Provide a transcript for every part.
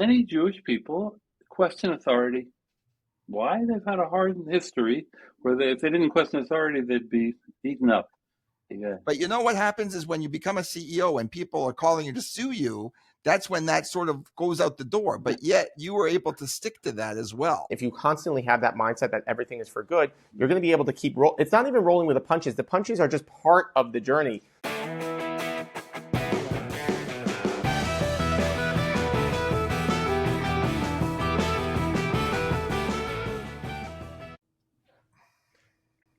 Many Jewish people question authority. Why? They've had a hard history where if they didn't question authority, they'd be eaten up. Yeah. But you know what happens is when you become a CEO and people are calling you to sue you, that's when that sort of goes out the door. But yet you were able to stick to that as well. If you constantly have that mindset that everything is for good, you're going to be able to keep rolling. It's not even rolling with the punches. The punches are just part of the journey.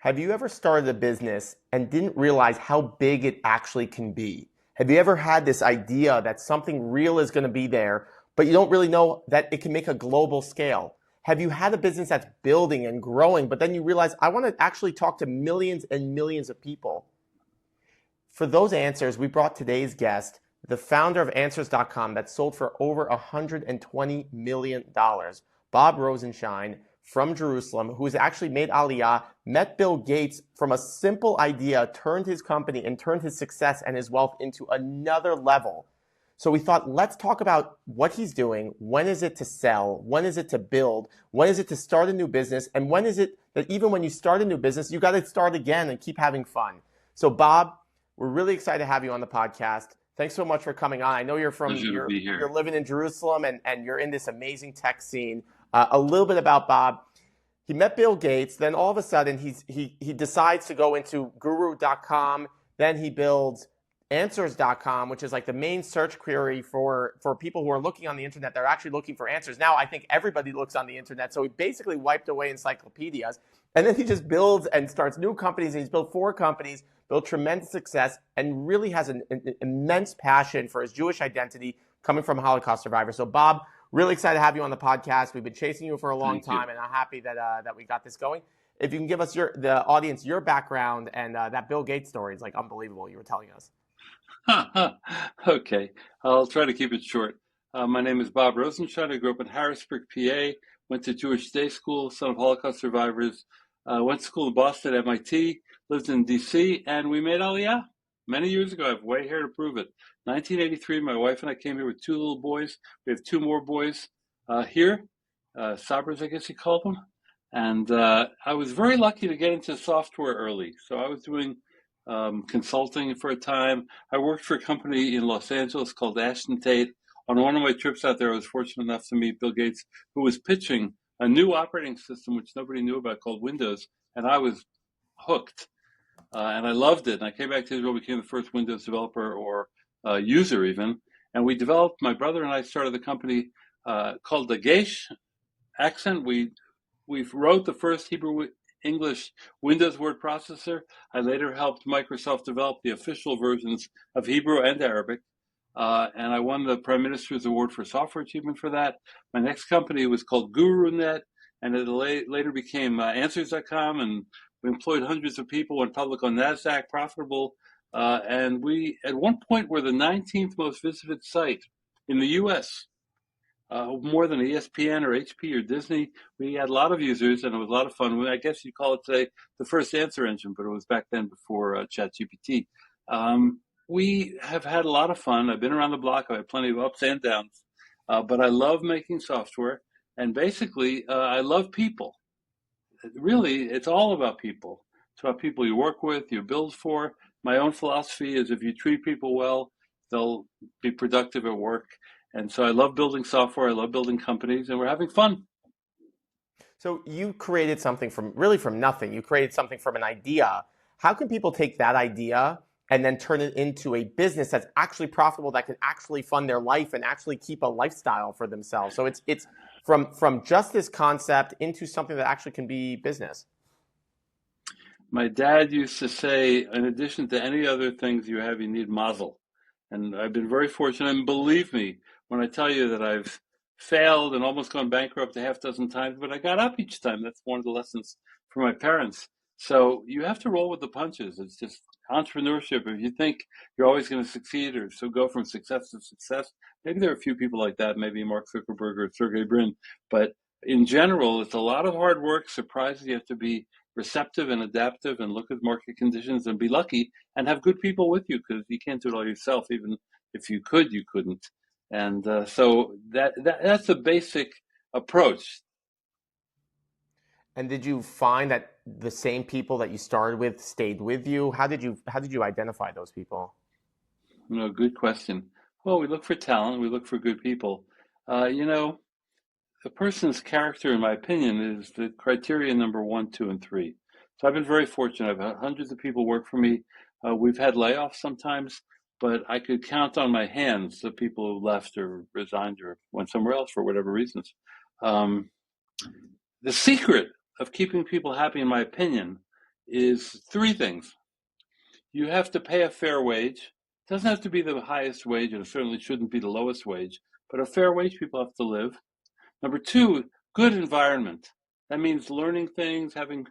Have you ever started a business and didn't realize how big it actually can be? Have you ever had this idea that something real is going to be there, but you don't really know that it can make a global scale? Have you had a business that's building and growing, but then you realize, I want to actually talk to millions and millions of people? For those answers, we brought today's guest, the founder of Answers.com that sold for over $120 million, Bob Rosenschein, from Jerusalem, who has actually made Aliyah, met Bill Gates from a simple idea, turned his company and turned his success and his wealth into another level. So we thought, let's talk about what he's doing. When is it to sell? When is it to build? When is it to start a new business? And when is it that even when you start a new business, you got to start again and keep having fun? So Bob, we're really excited to have you on the podcast. Thanks so much for coming on. I know you're you're living in Jerusalem and you're in this amazing tech scene. A little bit about Bob. He met Bill Gates. Then all of a sudden, he decides to go into guru.com. Then he builds answers.com, which is like the main search query for people who are looking on the internet. They're actually looking for answers. Now, I think everybody looks on the internet. So he basically wiped away encyclopedias. And then he just builds and starts new companies. And he's built 4 companies, built tremendous success, and really has an immense passion for his Jewish identity coming from a Holocaust survivor. So Bob, really excited to have you on the podcast. We've been chasing you for a long time, and I'm happy that we got this going. If you can give us the audience your background and that Bill Gates story is like unbelievable. You were telling us. Okay, I'll try to keep it short. My name is Bob Rosenschein. I grew up in Harrisburg, PA. Went to Jewish day school, son of Holocaust survivors. Went to school in Boston, MIT. Lived in D.C. and we made Aliyah many years ago. I have way here to prove it. 1983, my wife and I came here with 2 little boys. We have 2 more boys here, Sabras, I guess you call them. And I was very lucky to get into software early. So I was doing consulting for a time. I worked for a company in Los Angeles called Ashton Tate. On one of my trips out there, I was fortunate enough to meet Bill Gates, who was pitching a new operating system which nobody knew about called Windows, and I was hooked. And I loved it. And I came back to Israel, became the first Windows developer or user even. And we developed, my brother and I started the company called the Gesh Accent. We wrote the first Hebrew English Windows word processor. I later helped Microsoft develop the official versions of Hebrew and Arabic. And I won the Prime Minister's Award for Software Achievement for that. My next company was called GuruNet, and it later became Answers.com, and we employed hundreds of people, went public on NASDAQ, profitable. And we, at one point, were the 19th most visited site in the U.S., more than ESPN or HP or Disney. We had a lot of users, and it was a lot of fun. I guess you'd call it today the first answer engine, but it was back then before ChatGPT. We have had a lot of fun. I've been around the block. I've had plenty of ups and downs, but I love making software. And basically, I love people. Really, it's all about people. It's about people you work with, you build for. My own philosophy is if you treat people well, they'll be productive at work. And so I love building software. I love building companies, and we're having fun. So you created something from nothing. You created something from an idea. How can people take that idea and then turn it into a business that's actually profitable, that can actually fund their life and actually keep a lifestyle for themselves? So it's from just this concept into something that actually can be business. My dad used to say, in addition to any other things you have, you need mazel. And I've been very fortunate. And believe me, when I tell you that I've failed and almost gone bankrupt a half dozen times, but I got up each time. That's one of the lessons from my parents. So you have to roll with the punches. It's just entrepreneurship. If you think you're always going to succeed or so go from success to success, maybe there are a few people like that, maybe Mark Zuckerberg or Sergey Brin. But in general, it's a lot of hard work, surprises. You have to be receptive and adaptive and look at market conditions and be lucky and have good people with you, because you can't do it all yourself. Even if you could, you couldn't. And so that's a basic approach. And did you find that the same people that you started with stayed with you? How did you identify those people? Good question. Well, we look for talent. We look for good people. You know, a person's character, in my opinion, is the criteria number 1, 2, and 3. So I've been very fortunate. I've had hundreds of people work for me. We've had layoffs sometimes, but I could count on my hands the people who left or resigned or went somewhere else for whatever reasons. Um, the secret of keeping people happy, in my opinion, is 3 things. You have to pay a fair wage. It doesn't have to be the highest wage, and it certainly shouldn't be the lowest wage, but a fair wage people have to live. Number 2, good environment. That means learning things, having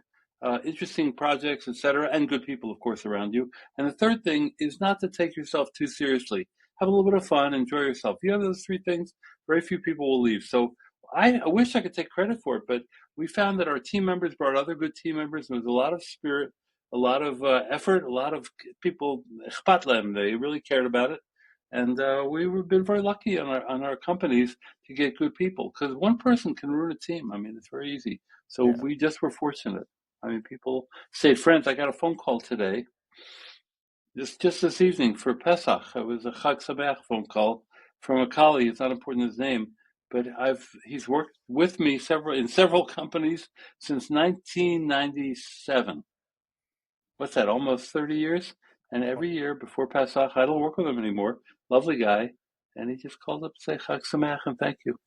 interesting projects, etc., and good people, of course, around you. And the third thing is not to take yourself too seriously. Have a little bit of fun, enjoy yourself. If you have those 3 things, very few people will leave. So I wish I could take credit for it, but we found that our team members brought other good team members. There was a lot of spirit, a lot of effort, a lot of people, they really cared about it. And we've been very lucky on our companies to get good people, because one person can ruin a team. I mean, it's very easy. So Yeah. we just were fortunate. I mean, people stayed friends. I got a phone call today, just this evening for Pesach. It was a Chag Sameach phone call from a colleague. It's not important his name, but he's worked with me in several companies since 1997. What's that? Almost 30 years. And every year before Pesach, I don't work with him anymore. Lovely guy. And he just called up to say Chag Sameach and thank you.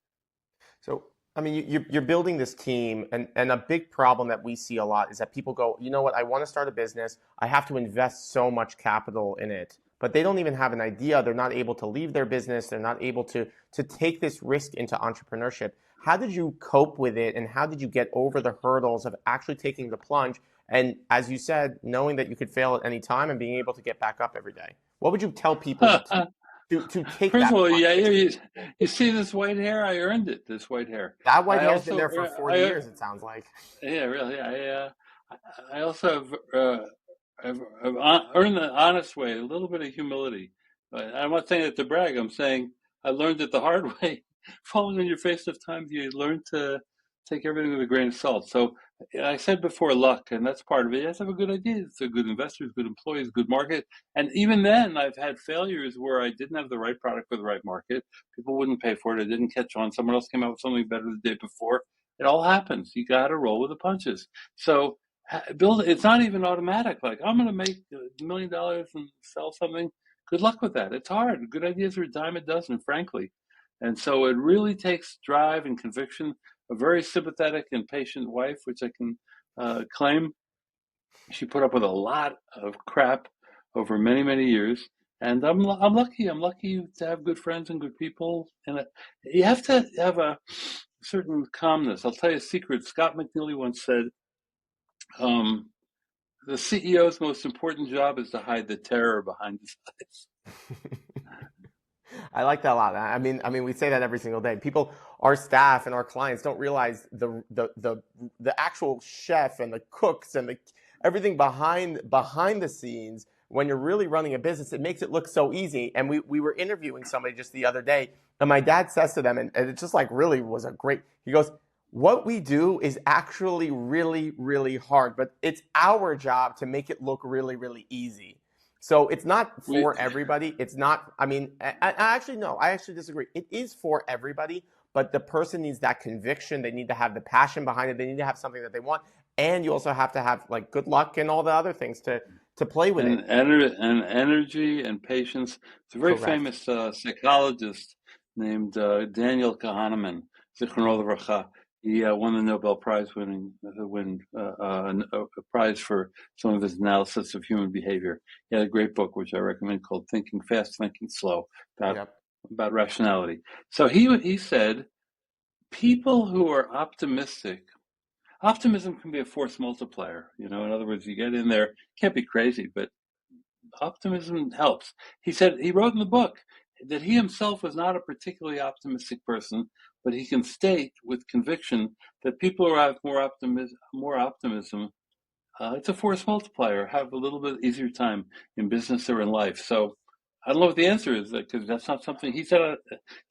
So, I mean, you're building this team, and a big problem that we see a lot is that people go, you know what, I want to start a business. I have to invest so much capital in it, but they don't even have an idea. They're not able to leave their business. They're not able to take this risk into entrepreneurship. How did you cope with it, and how did you get over the hurdles of actually taking the plunge? And as you said, knowing that you could fail at any time and being able to get back up every day. What would you tell people to take First of that all, plunge? yeah, you see this white hair? I earned it, this white hair. That white I hair's been also, there for 40 years, it sounds like. yeah, really. I also have earned the honest way, a little bit of humility. But I'm not saying it to brag. I'm saying I learned it the hard way. Falling on your face of times, you learn to take everything with a grain of salt. So I said before, luck, and that's part of it. You have to have a good idea. It's a good investors, good employees, good market. And even then, I've had failures where I didn't have the right product for the right market. People wouldn't pay for it. It didn't catch on. Someone else came out with something better the day before. It all happens. You got to roll with the punches. So it's not even automatic. Like, I'm going to make $1 million and sell something. Good luck with that. It's hard. Good ideas are a dime a dozen, frankly. And so it really takes drive and conviction. A very sympathetic and patient wife, which I can claim. She put up with a lot of crap over many, many years. And I'm lucky. I'm lucky to have good friends and good people. And you have to have a certain calmness. I'll tell you a secret. Scott McNeely once said, um, the CEO's most important job is to hide the terror behind his eyes. I like that a lot. I mean, we say that every single day. People, our staff and our clients don't realize the actual chef and the cooks and everything behind the scenes. When you're really running a business, it makes it look so easy. And we were interviewing somebody just the other day, and my dad says to them, and it just like really was a great. He goes, "What we do is actually really, really hard, but it's our job to make it look really, really easy." So it's not for everybody. It's not, I mean, I actually, no, I actually disagree. It is for everybody, but the person needs that conviction. They need to have the passion behind it. They need to have something that they want. And you also have to have like good luck and all the other things to play with it. And energy and patience. It's a very Correct. famous psychologist named Daniel Kahneman, Zichrono Livracha. He won the Nobel Prize a prize for some of his analysis of human behavior. He had a great book, which I recommend, called Thinking Fast, Thinking Slow, about rationality. So he said, people who are optimism can be a force multiplier. In other words, you get in there, can't be crazy, but optimism helps. He said, he wrote in the book that he himself was not a particularly optimistic person, but he can state with conviction that people who have more optimism, it's a force multiplier, have a little bit easier time in business or in life. So I don't know what the answer is because that's not something he said.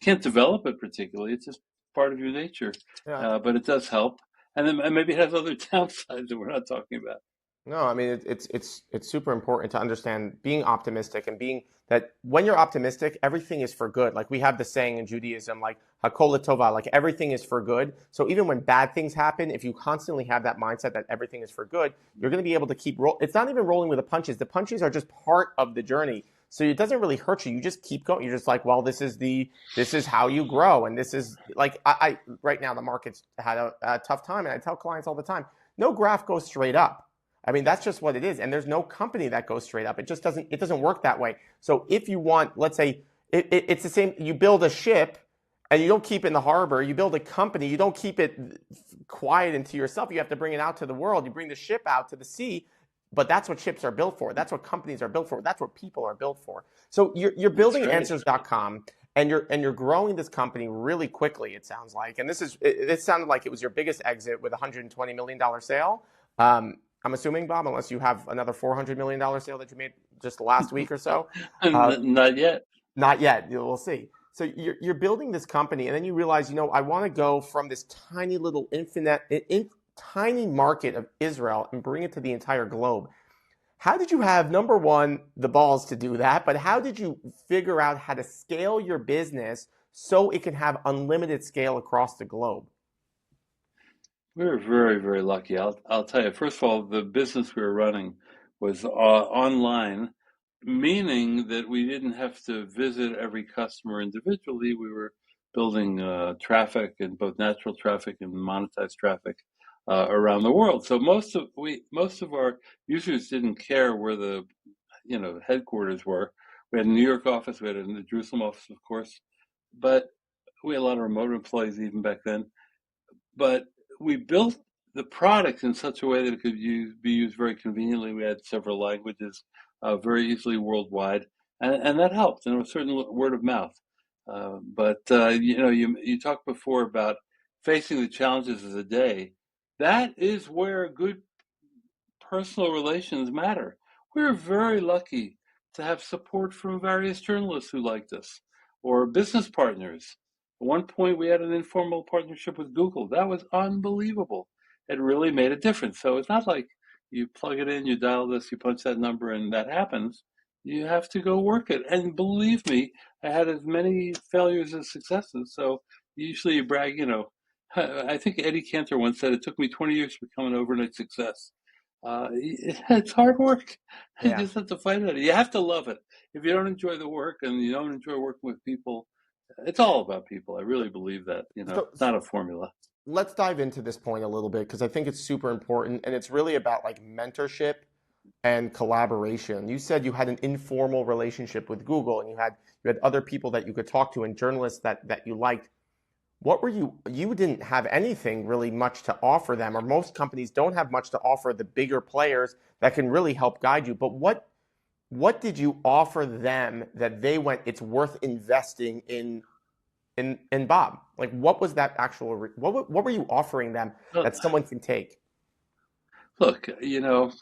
Can't develop it particularly. It's just part of your nature, Yeah. but it does help. And then and maybe it has other downsides that we're not talking about. No, I mean it's super important to understand being optimistic and being that when you're optimistic, everything is for good. Like we have the saying in Judaism, like Hakol Tova, like everything is for good. So even when bad things happen, if you constantly have that mindset that everything is for good, you're going to be able to keep roll. It's not even rolling with the punches. The punches are just part of the journey. So it doesn't really hurt you. You just keep going. You're just like, well, this is how you grow, and this is like I right now the market's had a tough time, and I tell clients all the time, no graph goes straight up. I mean, that's just what it is. And there's no company that goes straight up. It just doesn't work that way. So if you want, let's say, it's the same, you build a ship and you don't keep it in the harbor. You build a company, you don't keep it quiet into yourself. You have to bring it out to the world. You bring the ship out to the sea. But that's what ships are built for. That's what companies are built for. That's what people are built for. So you're building answers.com and you're growing this company really quickly, it sounds like. And it sounded like it was your biggest exit with a $120 million sale. I'm assuming, Bob, unless you have another $400 million sale that you made just last week or so. Not yet. Not yet. We'll see. So you're building this company, and then you realize, I want to go from this tiny little tiny market of Israel and bring it to the entire globe. How did you have, number one, the balls to do that? But how did you figure out how to scale your business so it can have unlimited scale across the globe? We were very, very lucky. I'll tell you. First of all, the business we were running was online, meaning that we didn't have to visit every customer individually. We were building traffic, and both natural traffic and monetized traffic around the world. So most of our users didn't care where the headquarters were. We had a New York office, we had a Jerusalem office, of course, but we had a lot of remote employees even back then. But we built the product in such a way that it could be used very conveniently. We had several languages, very easily worldwide, and that helped. And it was certainly word of mouth. But you talked before about facing the challenges of the day. That is where good personal relations matter. We were very lucky to have support from various journalists who liked us, or business partners. At one point, we had an informal partnership with Google. That was unbelievable. It really made a difference. So it's not like you plug it in, you dial this, you punch that number, and that happens. You have to go work it. And believe me, I had as many failures as successes. So usually you brag, I think Eddie Cantor once said, it took me 20 years to become an overnight success. It's hard work. You just have to fight it. You have to love it. If you don't enjoy the work and you don't enjoy working with people, it's all about people. I really believe that. It's not a formula. Let's dive into this point a little bit because I think it's super important, and it's really about like mentorship and collaboration. You said you had an informal relationship with Google, and you had other people that you could talk to and journalists that you liked. What were you didn't have anything really much to offer them, or most companies don't have much to offer the bigger players that can really help guide you. But what did you offer them that they went, it's worth investing in Bob? Like, what was that actual, what were you offering them that someone can take? Look, that's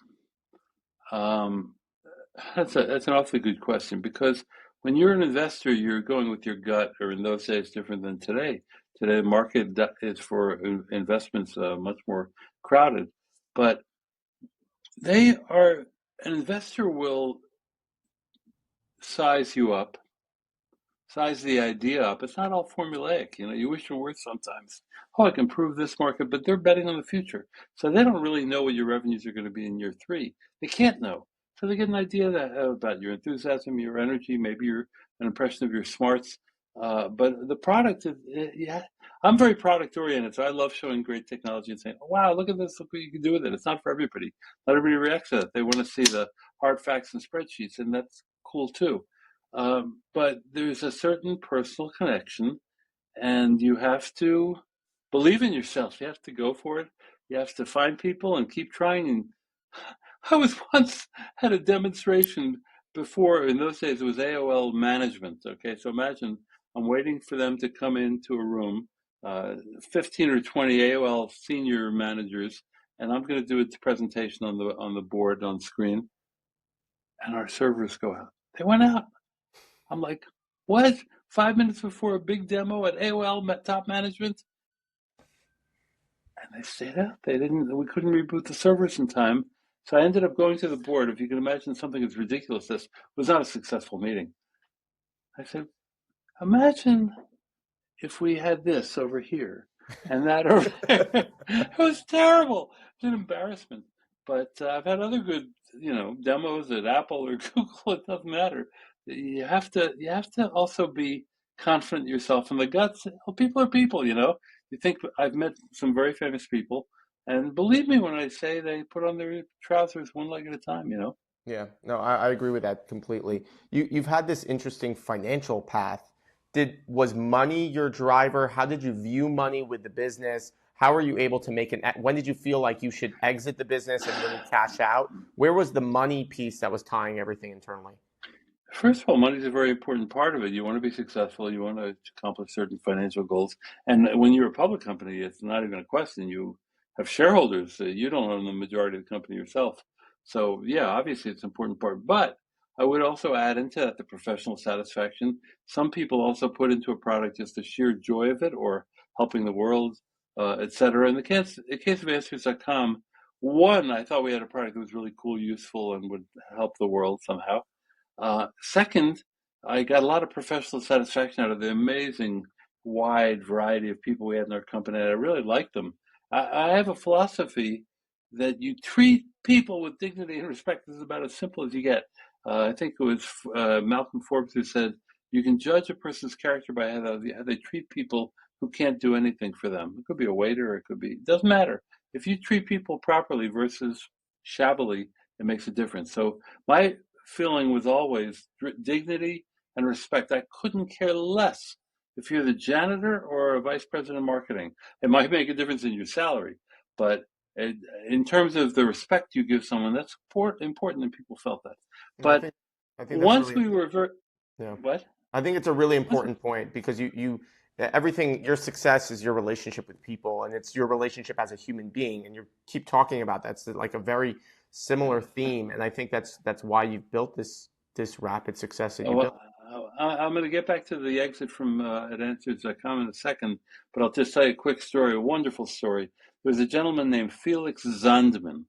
an awfully good question, because when you're an investor, you're going with your gut, or in those days, different than today. Today, the market is for investments much more crowded, but an investor will size you up, size the idea up. It's not all formulaic. You wish you were sometimes. Oh, I can prove this market, but they're betting on the future. So they don't really know what your revenues are going to be in year 3. They can't know. So they get an idea about your enthusiasm, your energy, maybe an impression of your smarts. But the product, I'm very product oriented, so I love showing great technology and saying, oh, wow, look at this, look what you can do with it. It's not for everybody. Not everybody reacts to that. They want to see the hard facts and spreadsheets, and that's cool too. But there's a certain personal connection, and you have to believe in yourself. You have to go for it. You have to find people and keep trying. And I was once had a demonstration before. In those days, it was AOL management. Okay, so imagine I'm waiting for them to come into a room, 15 or 20 AOL senior managers, and I'm going to do a presentation on the board on screen, and our servers go out. They went out. I'm like, what? 5 minutes before a big demo at AOL top management? And they stayed out. We couldn't reboot the servers in time. So I ended up going to the board. If you can imagine something as ridiculous, this was not a successful meeting. I said, imagine if we had this over here and that over there. It was terrible. It's an embarrassment. But I've had other good, demos at Apple or Google. It doesn't matter. You have to also be confident in yourself and the guts. Well, people are people. You think I've met some very famous people, and believe me when I say they put on their trousers one leg at a time. Yeah, no, I agree with that completely. You've had this interesting financial path. Was money your driver? How did you view money with the business? How were you able to when did you feel like you should exit the business and really cash out? Where was the money piece that was tying everything internally? First of all, money is a very important part of it. You want to be successful. You want to accomplish certain financial goals. And when you're a public company, it's not even a question. You have shareholders. You don't own the majority of the company yourself. So, yeah, obviously it's an important part. But I would also add into that the professional satisfaction. Some people also put into a product just the sheer joy of it or helping the world, et cetera. In the case of Answers.com, one, I thought we had a product that was really cool, useful, and would help the world somehow. Second, I got a lot of professional satisfaction out of the amazing wide variety of people we had in our company, and I really liked them. I have a philosophy that you treat people with dignity and respect. This is about as simple as you get. I think it was Malcolm Forbes who said, you can judge a person's character by how they treat people who can't do anything for them. It could be a waiter, it doesn't matter. If you treat people properly versus shabbily, it makes a difference. So my feeling was always dignity and respect. I couldn't care less if you're the janitor or a vice president of marketing. It might make a difference in your salary, but in terms of the respect you give someone, that's important, and people felt that. But I think that's once really, we were yeah. What? I think it's a really important point because everything, your success is your relationship with people, and it's your relationship as a human being, and you keep talking about that. It's like a very similar theme, and I think that's why you've built this rapid success that you built. I'm going to get back to the exit from at Answers.com in a second, but I'll just tell you a quick story, a wonderful story. There was a gentleman named Felix Zandman,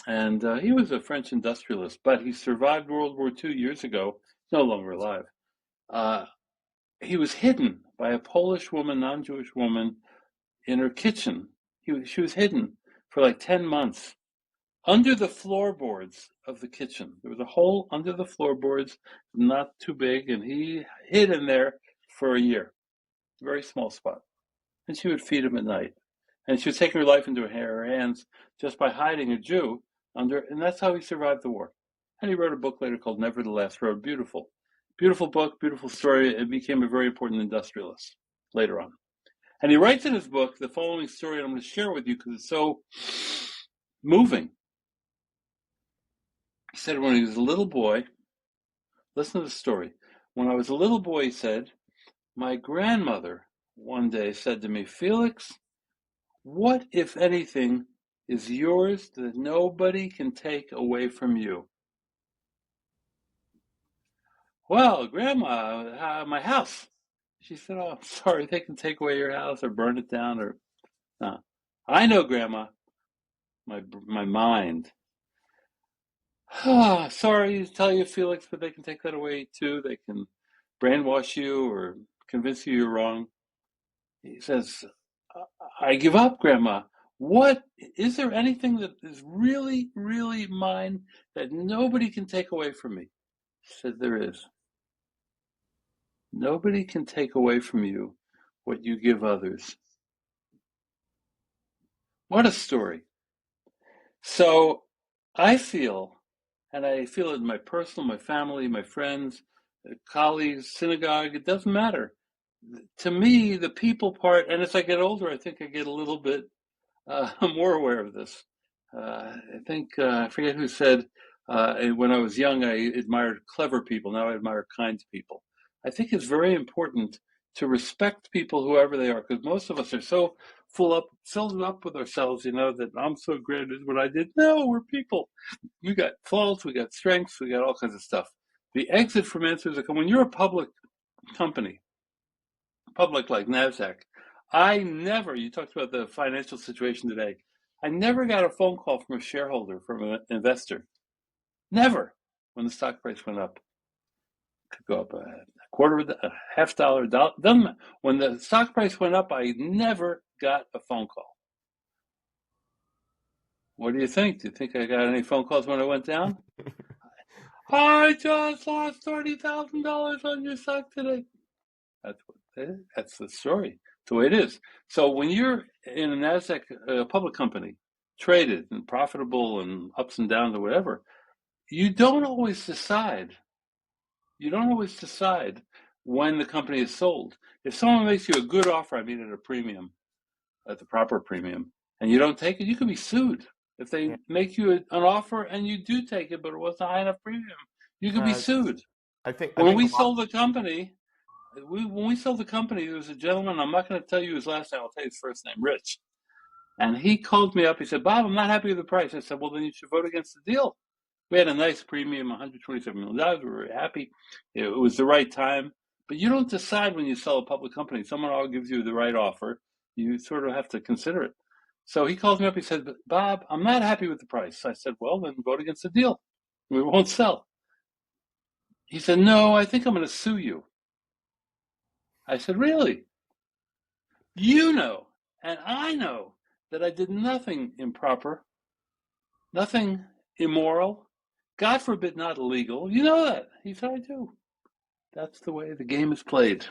and he was a French industrialist, but he survived World War II years ago. He's no longer alive. He was hidden by a Polish woman, non-Jewish woman, in her kitchen. She was hidden for like 10 months under the floorboards of the kitchen. There was a hole under the floorboards, not too big, and he hid in there for a year. Very small spot. And she would feed him at night. And she was taking her life into her hands just by hiding a Jew under, and that's how he survived the war. And he wrote a book later called Never the Last Road. Beautiful. Beautiful book, beautiful story. It became a very important industrialist later on. And he writes in his book the following story, and I'm going to share with you because it's so moving. He said when he was a little boy, listen to the story. When I was a little boy, he said, my grandmother one day said to me, Felix, what, if anything, is yours that nobody can take away from you? Well, Grandma, my house. She said, oh, I'm sorry, they can take away your house or burn it down or... No. I know, Grandma, my mind. Sorry to tell you, Felix, but they can take that away too. They can brainwash you or convince you you're wrong. He says, I give up, Grandma. What is there anything that is really, really mine that nobody can take away from me? He said, there is. Nobody can take away from you what you give others. What a story. So I feel, and I feel it in my personal, my family, my friends, colleagues, synagogue, it doesn't matter. To me, the people part, and as I get older, I think I get a little bit more aware of this. I think, I forget who said, when I was young, I admired clever people. Now I admire kind people. I think it's very important to respect people, whoever they are, because most of us are so filled up with ourselves, that I'm so great at what I did. No, we're people. We got faults, we got strengths, we got all kinds of stuff. The exit from answers that come when you're a public company, public like NASDAQ. You talked about the financial situation today. I never got a phone call from a shareholder, from an investor. Never. When the stock price went up. It could go up a quarter, a half dollar, doesn't matter. When the stock price went up, I never got a phone call. What do you think? Do you think I got any phone calls when it went down? I just lost $30,000 on your stock today. That's the story. It's the way it is. So when you're in a NASDAQ public company, traded and profitable and ups and downs or whatever, you don't always decide. You don't always decide when the company is sold. If someone makes you a good offer, I mean at a premium, at the proper premium, and you don't take it, you can be sued. If they make you an offer and you do take it, but it wasn't a high enough premium, you can be sued. I think When we sold the company, there was a gentleman, I'm not going to tell you his last name, I'll tell you his first name, Rich. And he called me up, he said, Bob, I'm not happy with the price. I said, well, then you should vote against the deal. We had a nice premium, $127 million. We were very happy. It was the right time. But you don't decide when you sell a public company. Someone all gives you the right offer. You sort of have to consider it. So he calls me up. He said, Bob, I'm not happy with the price. I said, well, then vote against the deal. We won't sell. He said, no, I think I'm going to sue you. I said, really? You know, and I know that I did nothing improper, nothing immoral, God forbid not illegal. You know that. He said, I do. That's the way the game is played,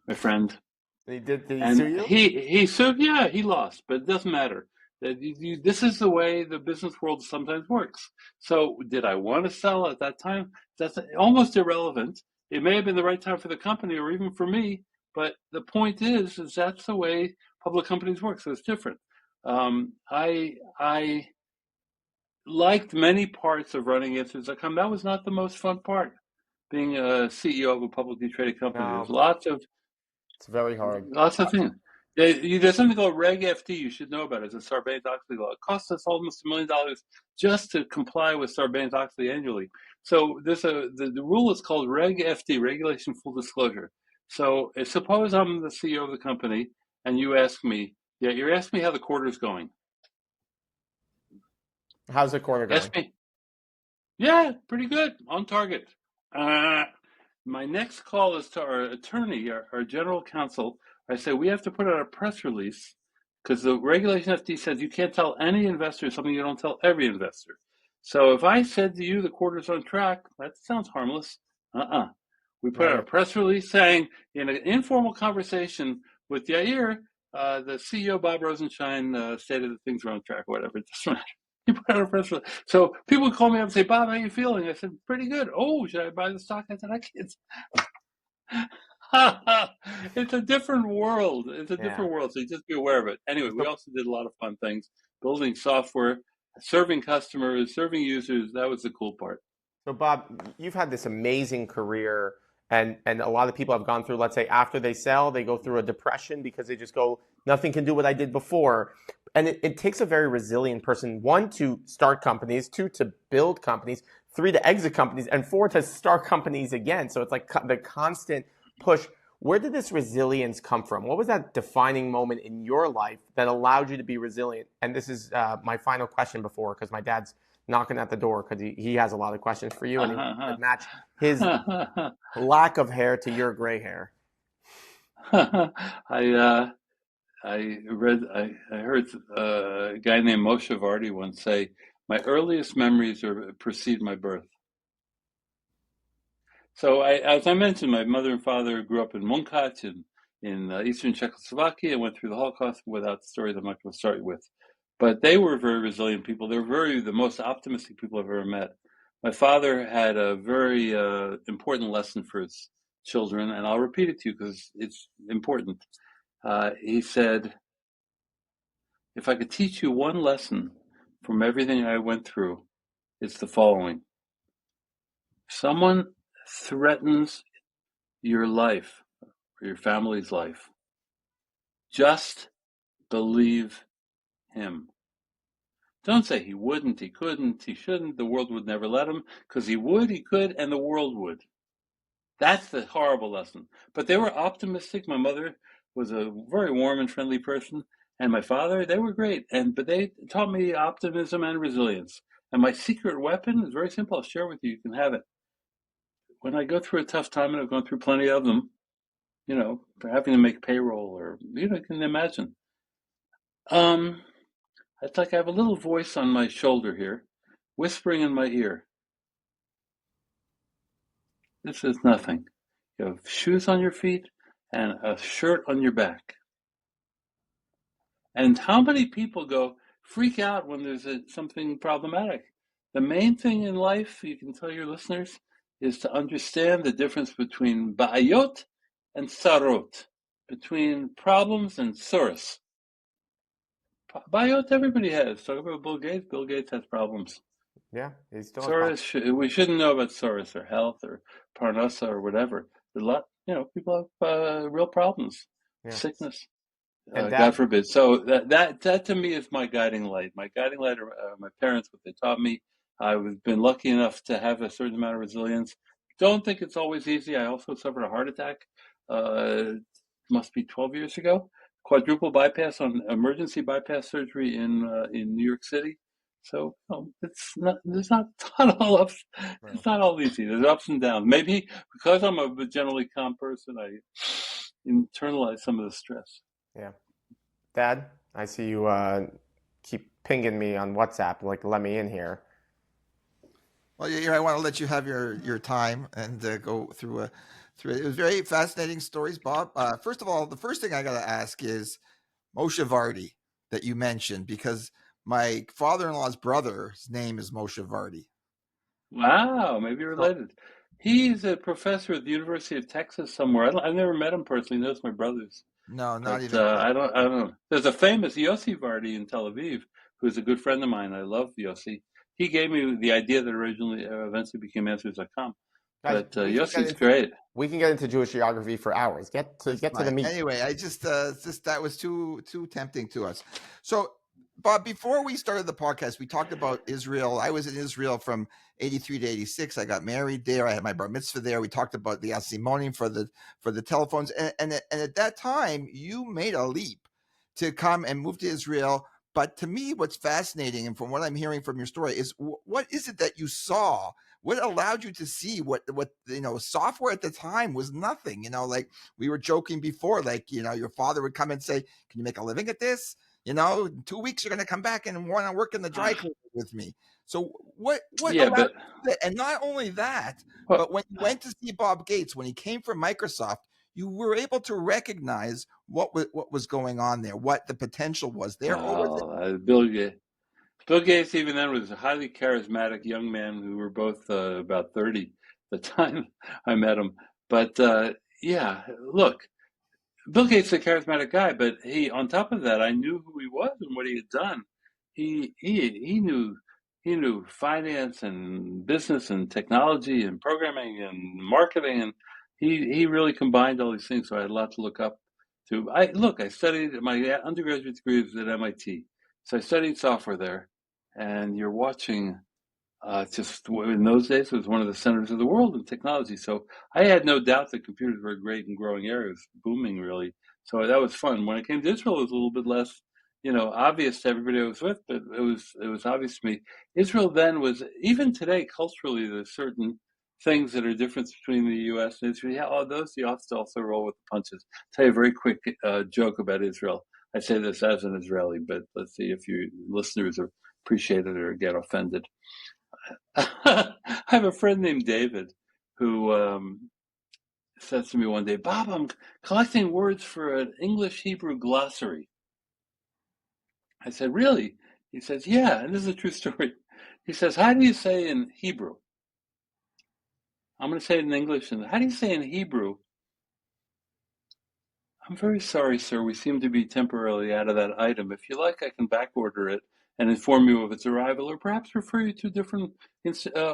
my friend. Did he sue you? He sued, yeah, he lost, but it doesn't matter. This is the way the business world sometimes works. So did I want to sell at that time? That's almost irrelevant. It may have been the right time for the company or even for me, but the point is that's the way public companies work, so it's different. I liked many parts of running Answers.com. That was not the most fun part, being a CEO of a publicly traded company. No. There's It's very hard. lots of things. There's something called Reg FD you should know about. It's a Sarbanes-Oxley law. It costs us almost $1 million just to comply with Sarbanes-Oxley annually. So there's the rule is called Reg FD, Regulation Full Disclosure. So suppose I'm the CEO of the company and you ask me, you're asking me how the quarter's going. How's the quarter going? Ask me. Yeah, pretty good, on target. My next call is to our attorney, our general counsel. I say, we have to put out a press release because the regulation FD says you can't tell any investor something you don't tell every investor. So if I said to you the quarter's on track, that sounds harmless. We put out a press release saying in an informal conversation with Yair, the CEO, Bob Rosenschein, stated that things were on track, whatever. It doesn't matter. You put out a press release. So people would call me up and say, Bob, how are you feeling? I said, pretty good. Oh, should I buy the stock? I said, I can't. It's a different world. It's a different world. So you just be aware of it. Anyway, we also did a lot of fun things, building software, serving customers, serving users. That was the cool part. So Bob, you've had this amazing career, and a lot of people have gone through, let's say after they sell, they go through a depression because they just go, nothing can do what I did before. And it takes a very resilient person, one, to start companies, two, to build companies, three, to exit companies, and four, to start companies again. So it's like the constant push. Where did this resilience come from? What was that defining moment in your life that allowed you to be resilient? And this is my final question because my dad's knocking at the door because he has a lot of questions for you, and he wants to match his lack of hair to your gray hair. I heard a guy named Moshe Vardi once say, my earliest memories precede my birth. So as I mentioned, my mother and father grew up in Munkac in eastern Czechoslovakia and went through the Holocaust without stories I'm not going to start you with. But they were very resilient people. They were the most optimistic people I've ever met. My father had a very important lesson for his children, and I'll repeat it to you because it's important. He said, if I could teach you one lesson from everything I went through, it's the following. Someone threatens your life or your family's life, just believe him. Don't say he wouldn't, he couldn't, he shouldn't, the world would never let him, because he would, he could, and the world would. That's the horrible lesson. But they were optimistic. My mother was a very warm and friendly person, and my father, they were great. But they taught me optimism and resilience. And my secret weapon is very simple. I'll share with you. You can have it. When I go through a tough time, and I've gone through plenty of them, for having to make payroll, or you can imagine. It's like I have a little voice on my shoulder here, whispering in my ear. This is nothing. You have shoes on your feet and a shirt on your back. And how many people freak out when there's something problematic? The main thing in life, you can tell your listeners, is to understand the difference between ba'ayot and sarot, between problems and source. Ba'ayot everybody has. Talk about Bill Gates. Bill Gates has problems. Yeah, he's still Soros, we shouldn't know about Soros or health or Parnassa or whatever. There's a lot, people have real problems, sickness. And God forbid. So that to me is my guiding light. My guiding light are my parents, what they taught me. I've been lucky enough to have a certain amount of resilience. Don't think it's always easy. I also suffered a heart attack. Must be 12 years ago. Quadruple bypass on emergency bypass surgery in New York City. So it's not. It's not all ups. Right. It's not all easy. There's ups and downs. Maybe because I'm a generally calm person, I internalize some of the stress. Yeah. Dad, I see you keep pinging me on WhatsApp, like, let me in here. Well, I want to let you have your time and go through it. It was very fascinating stories, Bob. First of all, the first thing I got to ask is Moshe Vardi that you mentioned, because my father-in-law's brother's name is Moshe Vardi. Wow, maybe related. He's a professor at the University of Texas somewhere. I've never met him personally. He knows my brothers. No, not even. I don't know. There's a famous Yossi Vardi in Tel Aviv, who's a good friend of mine. I love Yossi. He gave me the idea that eventually became Answers.com. But Yossi's great. We can get into Jewish geography for hours. Get to the meat. Anyway, I just that was too tempting to us. So, Bob, before we started the podcast, we talked about Israel. I was in Israel from 83 to 86. I got married there. I had my bar mitzvah there. We talked about the asimonim for the telephones. And at that time, you made a leap to come and move to Israel. But to me, what's fascinating, and from what I'm hearing from your story, is what is it that you saw? What allowed you to see what software at the time was nothing, like we were joking before, like, your father would come and say, can you make a living at this? In 2 weeks, you're going to come back and want to work in the dry cleaner with me. So what allowed that? And not only that, but when you went to see Bob Gates, when he came from Microsoft, you were able to recognize what was going on there, what the potential was there. Bill Gates, even then, was a highly charismatic young man. Who were both about 30 at the time I met him. But look, Bill Gates is a charismatic guy, but on top of that, I knew who he was and what he had done. He knew finance and business and technology and programming and marketing, and he really combined all these things. So I had a lot to look up to. I studied, my undergraduate degree was at MIT, so I studied software there. And you're watching, just in those days, it was one of the centers of the world in technology. So I had no doubt that computers were a great and growing area. It was booming, really. So that was fun. When it came to Israel, it was a little bit less, obvious to everybody I was with, but it was obvious to me. Israel then was, even today, culturally, there's certain things that are different between the U.S. and Israel. Yeah, those you have to also roll with the punches. I'll tell you a very quick joke about Israel. I say this as an Israeli, but let's see if your listeners appreciate it or get offended. I have a friend named David who says to me one day, Bob, I'm collecting words for an English-Hebrew glossary. I said, really? He says, yeah, and this is a true story. He says, how do you say in Hebrew? I'm going to say it in English. And how do you say in Hebrew? I'm very sorry, sir. We seem to be temporarily out of that item. If you like, I can back order it and inform you of its arrival, or perhaps refer you to a different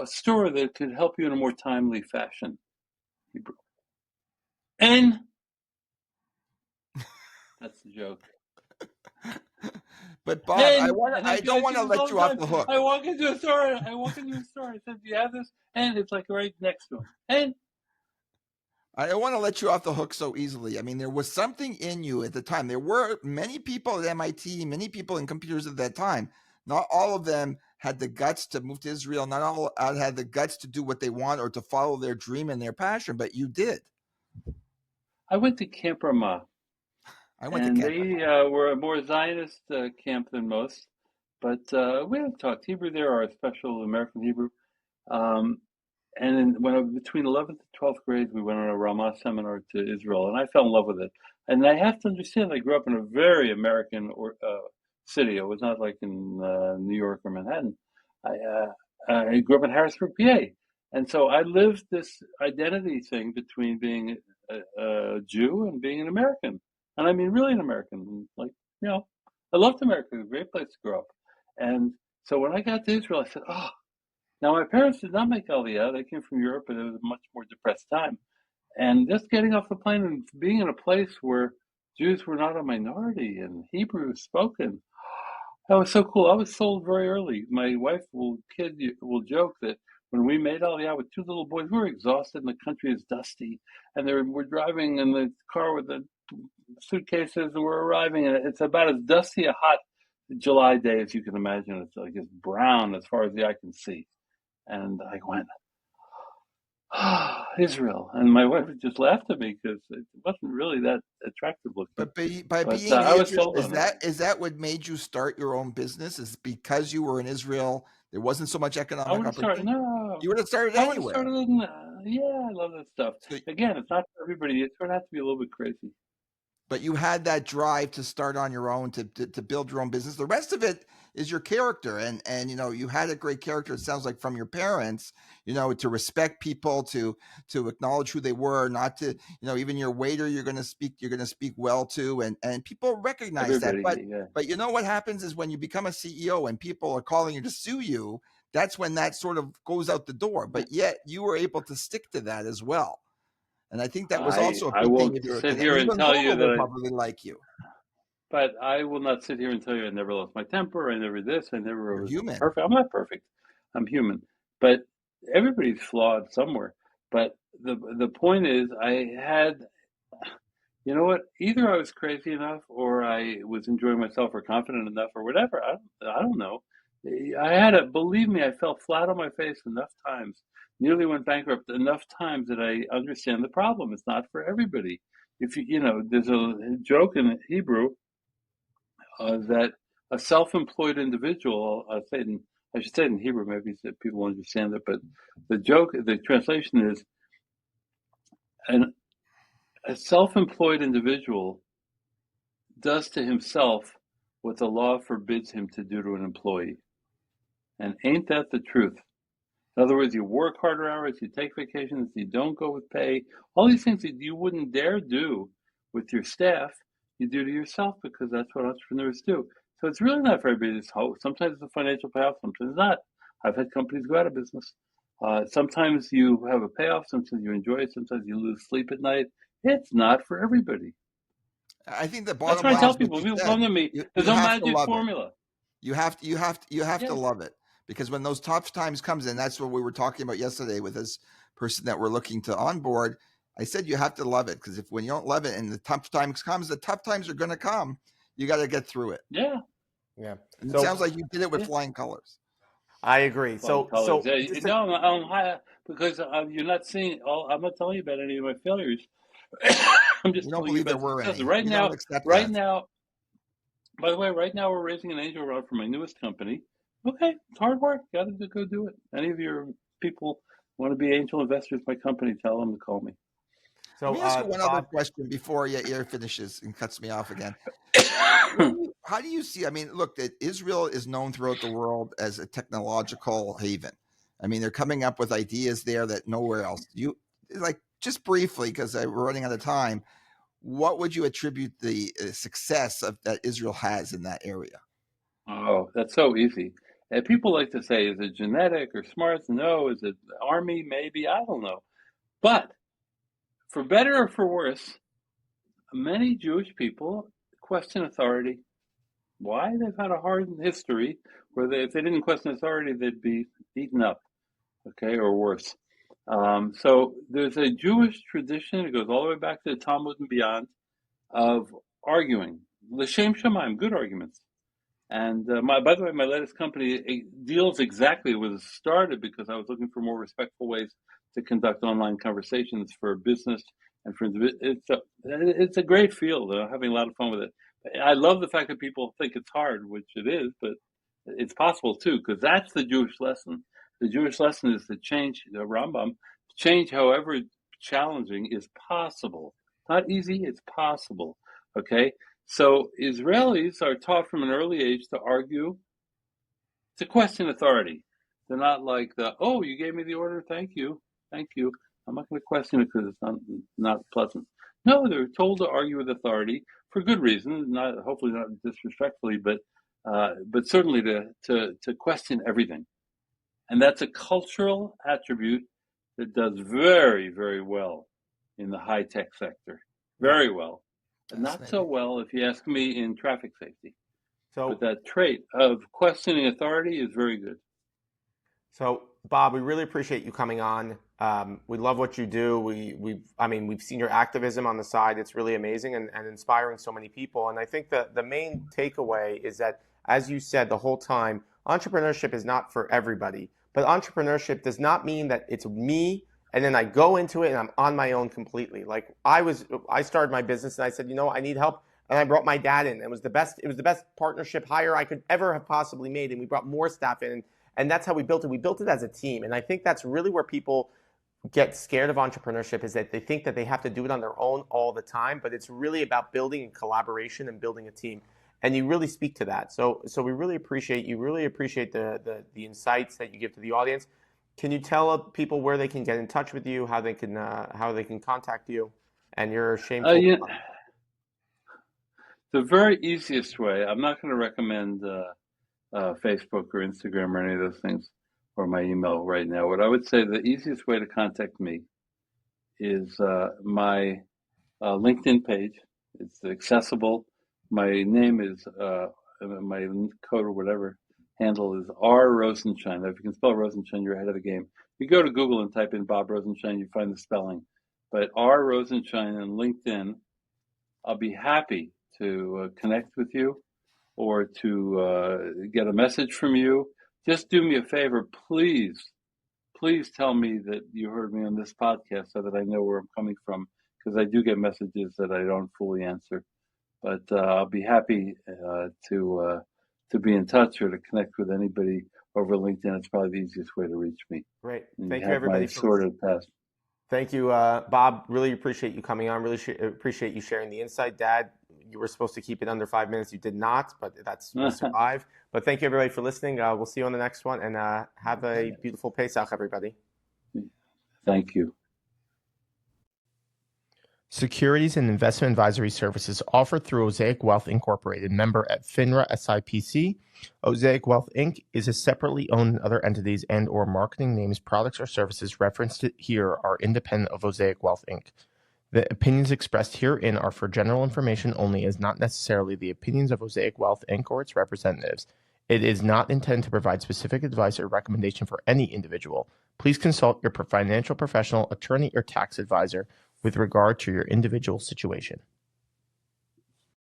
store that could help you in a more timely fashion. Hebrew. And that's the joke. But Bob, And I don't want to this let all you the off time. the hook. I walk into a store. I said, "Do you have this?" And it's like right next to him. And I don't want to let you off the hook so easily. I mean, there was something in you at the time. There were many people at MIT, many people in computers at that time. Not all of them had the guts to move to Israel. Not all had the guts to do what they want or to follow their dream and their passion, but you did. I went to Camp Ramah, I went to and camp. they were a more Zionist camp than most. But we had taught Hebrew there, our special American Hebrew. Um, and then between 11th and 12th grade, we went on a Ramah seminar to Israel, and I fell in love with it. And I have to understand, I grew up in a very American city. It was not like in New York or Manhattan. I grew up in Harrisburg, PA. And so I lived this identity thing between being a Jew and being an American. And I mean, really an American. Like, I loved America. It was a great place to grow up. And so when I got to Israel, I said, oh, now my parents did not make Aliyah. They came from Europe, and it was a much more depressed time. And just getting off the plane and being in a place where Jews were not a minority and Hebrew was spoken, that was so cool. I was sold very early. My wife will joke that when we made Aliyah with two little boys, we were exhausted and the country is dusty. And we're driving in the car with the suitcases and we're arriving, and it's about as dusty a hot July day as you can imagine. It's like it's brown as far as the eye can see. And I went, Israel. And my wife just laughed at me because it wasn't really that attractive looking. But by But being in I was Israel, sold on it. is that what made you start your own business? Is because you were in Israel, there wasn't so much I economic would have started, opportunity? no, You would have started I would have anywhere. started in, yeah, I love that stuff. So, Again, it's not for everybody. It's going to have to be a little bit crazy. but you had that drive to start on your own, to build your own business. The rest of it is your character, and you had a great character. It sounds like from your parents, to respect people, to acknowledge who they were, not to, even your waiter, you're going to speak well to, and people recognize that. Everybody, yeah. But what happens is when you become a CEO and people are calling you to sue you, that's when that sort of goes out the door. But yet you were able to stick to that as well. And I think that was also a I big thing won't of yours. sit And here and even tell you Google will that probably like you. but I will not sit here and tell you I never lost my temper. I never this. I never You're was human. perfect. I'm not perfect. I'm human. But everybody's flawed somewhere. But the point is, I had, you know what? Either I was crazy enough, or I was enjoying myself, or confident enough, or whatever. I don't know. Believe me, I fell flat on my face enough times. Nearly went bankrupt enough times that I understand the problem. It's not for everybody. If there's a joke in Hebrew that a self-employed individual, I should say it in Hebrew, maybe so people understand it, but the translation is, a self-employed individual does to himself what the law forbids him to do to an employee. And ain't that the truth? In other words, you work harder hours, you take vacations, you don't go with pay, all these things that you wouldn't dare do with your staff, you do to yourself because that's what entrepreneurs do. So it's really not for everybody. Sometimes it's a financial payoff, sometimes not. I've had companies go out of business. Sometimes you have a payoff, sometimes you enjoy it, sometimes you lose sleep at night. It's not for everybody. I think the That's bottom what I line tell is what people. you People said. come to me, You there's no have to magic love it. formula. You have to Yeah. love it, because when those tough times comes, and that's what we were talking about yesterday with this person that we're looking to onboard. I said you have to love it, because when you don't love it and the tough times are going to come. You got to get through it. Yeah. Yeah. And it So sounds like you did it with Yeah. flying colors. I agree. Flying So colors. just to, No, because you're not seeing all. I'm not telling you about any of my failures. I'm We just don't telling you believe there about were success. any. We don't accept Right that. now. By the way, right now we're raising an angel round for my newest company. Okay, it's hard work. Got to go do it. Any of your people want to be angel investors in my company? Tell them to call me. Let so me ask you one other Bob, question before your ear finishes and cuts me off again. How do you see? I mean, look, that Israel is known throughout the world as a technological haven. I mean, they're coming up with ideas there that nowhere else. You like, just briefly, because we're running out of time. What would you attribute the success of that Israel has in that area? Oh, that's so easy. And people like to say, is it genetic or smarts? No. Is it army? Maybe. I don't know. But for better or for worse, many Jewish people question authority. Why? They've had a hard history where if they didn't question authority, they'd be eaten up, okay, or worse. So there's a Jewish tradition, it goes all the way back to the Talmud and beyond, of arguing. L'shem shamayim, good arguments. And by the way, my latest company deals exactly with it started because I was looking for more respectful ways to conduct online conversations for business and for it's a great field. I'm having a lot of fun with it. I love the fact that people think it's hard, which it is, but it's possible too, because that's the Jewish lesson. The Jewish lesson is to change the Rambam. Change, however challenging, is possible. Not easy, it's possible. Okay? So Israelis are taught from an early age to argue, to question authority. They're not like oh, you gave me the order, thank you. I'm not going to question it because it's not pleasant. No, they're told to argue with authority for good reason, hopefully not disrespectfully, but certainly to question everything. And that's a cultural attribute that does very, very well in the high-tech sector. Very well. Not so well, if you ask me, in traffic safety. But that trait of questioning authority is very good. So, Bob, we really appreciate you coming on. We love what you do. We've seen your activism on the side. It's really amazing and inspiring so many people. And I think the main takeaway is that, as you said the whole time, entrepreneurship is not for everybody. But entrepreneurship does not mean that it's me and then I go into it and I'm on my own completely. Like I started my business and I said, I need help. And I brought my dad in. It was the best partnership hire I could ever have possibly made. And we brought more staff in. And that's how we built it. We built it as a team. And I think that's really where people get scared of entrepreneurship, is that they think that they have to do it on their own all the time. But it's really about building in collaboration and building a team. And you really speak to that. So we really appreciate the insights that you give to the audience. Can you tell people where they can get in touch with you, how they can contact you, and your shameful? The very easiest way. I'm not going to recommend Facebook or Instagram or any of those things, or my email right now. What I would say, the easiest way to contact me is my LinkedIn page. It's accessible. My name is my code or whatever handle is R Rosenschein. If you can spell Rosenschein, you're ahead of the game. You go to Google and type in Bob Rosenschein, you find the spelling. But R Rosenschein on LinkedIn. I'll be happy to connect with you or to get a message from you. Just do me a favor, please tell me that you heard me on this podcast so that I know where I'm coming from, because I do get messages that I don't fully answer. But I'll be happy to be in touch or to connect with anybody over LinkedIn. It's probably the easiest way to reach me. Great. Thank you, everybody. Thank you, Bob. Really appreciate you coming on. Really appreciate you sharing the insight. Dad, you were supposed to keep it under 5 minutes. You did not, but that's survive. But thank you, everybody, for listening. We'll see you on the next one, and have a beautiful Pesach, everybody. Thank you. Securities and investment advisory services offered through Osaic Wealth Incorporated, member at FINRA SIPC. Osaic Wealth Inc. is a separately owned other entities and or marketing names, products, or services referenced here are independent of Osaic Wealth Inc. The opinions expressed herein are for general information only, as not necessarily the opinions of Osaic Wealth Inc. or its representatives. It is not intended to provide specific advice or recommendation for any individual. Please consult your financial professional, attorney, or tax advisor with regard to your individual situation.